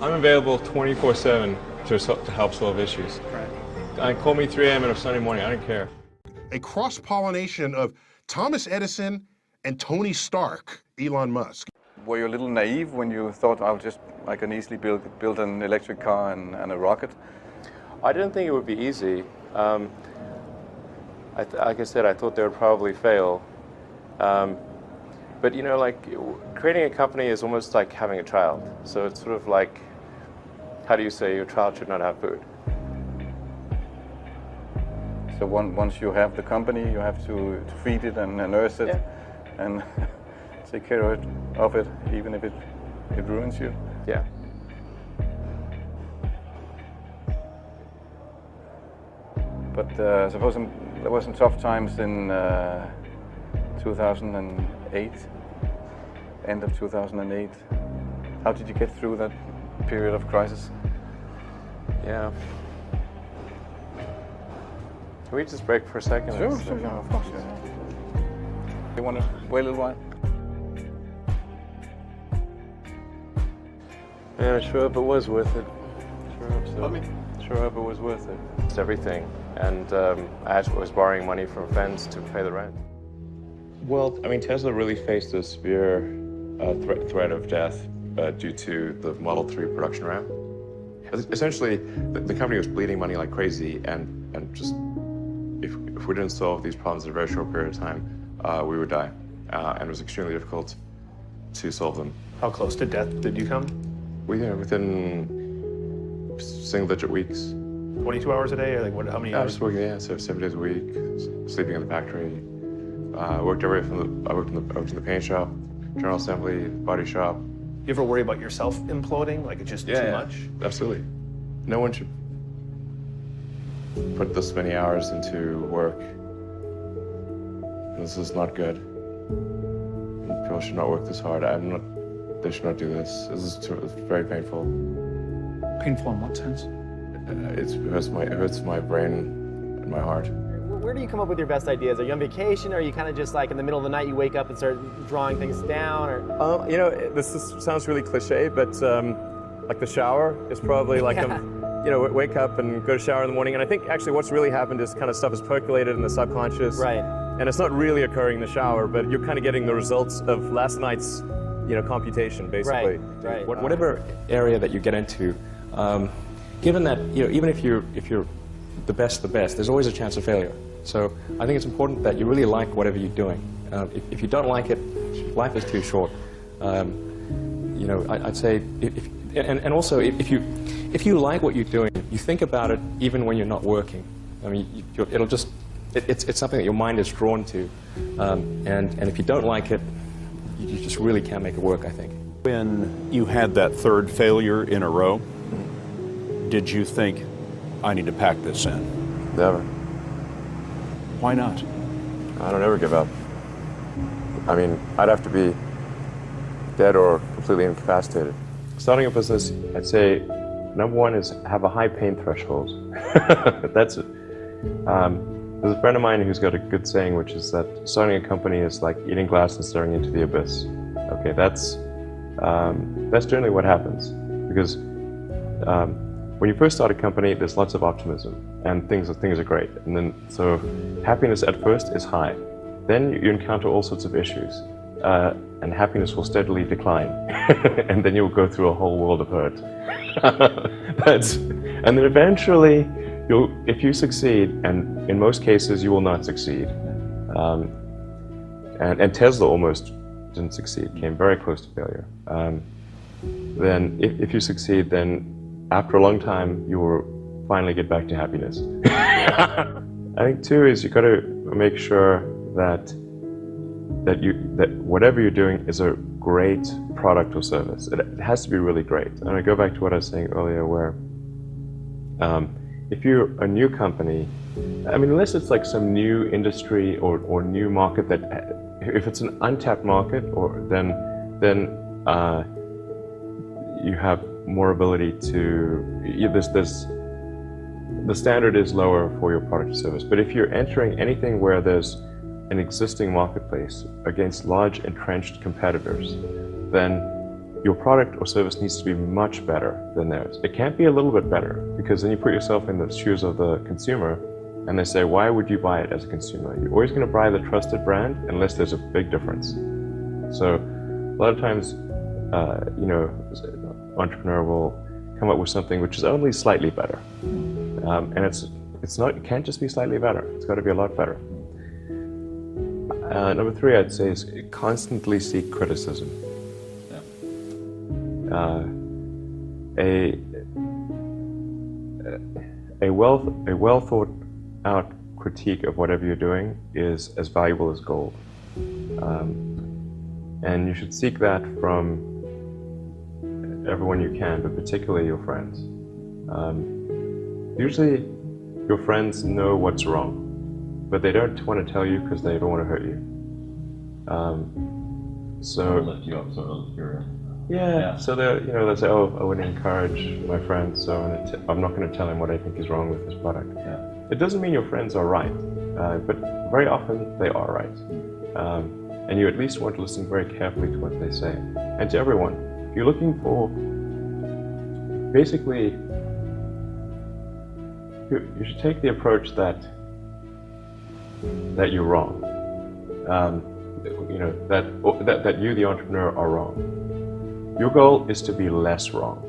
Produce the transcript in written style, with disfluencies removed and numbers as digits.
I'm available 24/7 to help solve issues. Right. Call me 3 a.m. on a Sunday morning, I don't care. A cross-pollination of Thomas Edison and Tony Stark, Elon Musk. Were you a little naive when you thought I can easily build an electric car and a rocket? I didn't think it would be easy. Like I said, I thought they would probably fail. But you know, like creating a company is almost like having a child. So it's sort of like, how do you say your child should not have food? So once you have the company, you have to feed it and nurse it, and take care of it, even if it ruins you. Yeah. But suppose there were some tough times in 2008, end of 2008. How did you get through that period of crisis? Yeah. Can we just break for a second? Sure, of course. You want to wait a little while? Yeah, I sure hope it was worth it. Sure hope so. Sure hope it was worth it. It's everything. And I was borrowing money from friends to pay the rent. Well, I mean, Tesla really faced a severe threat of death due to the Model 3 production ramp. Essentially, the company was bleeding money like crazy, and just if we didn't solve these problems in a very short period of time, we would die. And it was extremely difficult to solve them. How close to death did you come? Within single-digit weeks. 22 hours a day, or like what? How many I hours? was working, so 7 days a week, sleeping in the factory. I worked in the paint shop, general assembly, body shop. Do you ever worry about yourself imploding? Like it's just too much? Absolutely. No one should put this many hours into work. This is not good. People should not work this hard. They should not do this. It's very painful. Painful in what sense? It hurts my brain and my heart. Where do you come up with your best ideas? Are you on vacation, or are you kind of just like in the middle of the night you wake up and start drawing things down? Or You know, sounds really cliche, but like the shower is probably like you know, wake up and go to shower in the morning. And I think actually what's really happened is kind of stuff is percolated in the subconscious. Right. And it's not really occurring in the shower, but you're kind of getting the results of last night's, you know, computation, basically. Right. Whatever area that you get into, given that, you know, even if you're the best, there's always a chance of failure. So I think it's important that you really like whatever you're doing. If you don't like it, life is too short. You know, I'd say, and also if you like what you're doing, you think about it even when you're not working. I mean, it's something that your mind is drawn to, and if you don't like it, you just really can't make it work, I think. When you had that third failure in a row, did you think, I need to pack this in? Never. Why not? I don't ever give up. I mean, I'd have to be dead or completely incapacitated. Starting a business, I'd say, number one is have a high pain threshold. That's it. There's a friend of mine who's got a good saying, which is that starting a company is like eating glass and staring into the abyss. Okay, that's generally what happens, because when you first start a company, there's lots of optimism and things are great, and then so happiness at first is high. Then you encounter all sorts of issues, and happiness will steadily decline, and then you'll go through a whole world of hurt. And then eventually, if you succeed, and in most cases you will not succeed, and Tesla almost didn't succeed, came very close to failure. Then if you succeed, then after a long time you will finally get back to happiness. I think too is you've got to make sure that whatever you're doing is a great product or service. It has to be really great. And I go back to what I was saying earlier, where if you're a new company, I mean, unless it's like some new industry or new market that, if it's an untapped market, then you have more ability to, the standard is lower for your product or service. But if you're entering anything where there's an existing marketplace against large entrenched competitors, then your product or service needs to be much better than theirs. It can't be a little bit better, because then you put yourself in the shoes of the consumer and they say, why would you buy it as a consumer? You're always going to buy the trusted brand unless there's a big difference. So a lot of times, entrepreneur will come up with something which is only slightly better. And it can't just be slightly better. It's got to be a lot better. Number 3, I'd say, is constantly seek criticism. A well thought out critique of whatever you're doing is as valuable as gold. And you should seek that from everyone you can, but particularly your friends. Usually your friends know what's wrong, but they don't want to tell you because they don't want to hurt you. So lift you up, sort of. yeah. So they'll say, oh, I wouldn't encourage my friend, so I'm not going to tell him what I think is wrong with this product. Yeah. It doesn't mean your friends are right, but very often they are right. And you at least want to listen very carefully to what they say. And to everyone, if you're looking for, basically, you should take the approach that you're wrong. That you, the entrepreneur, are wrong. Your goal is to be less wrong.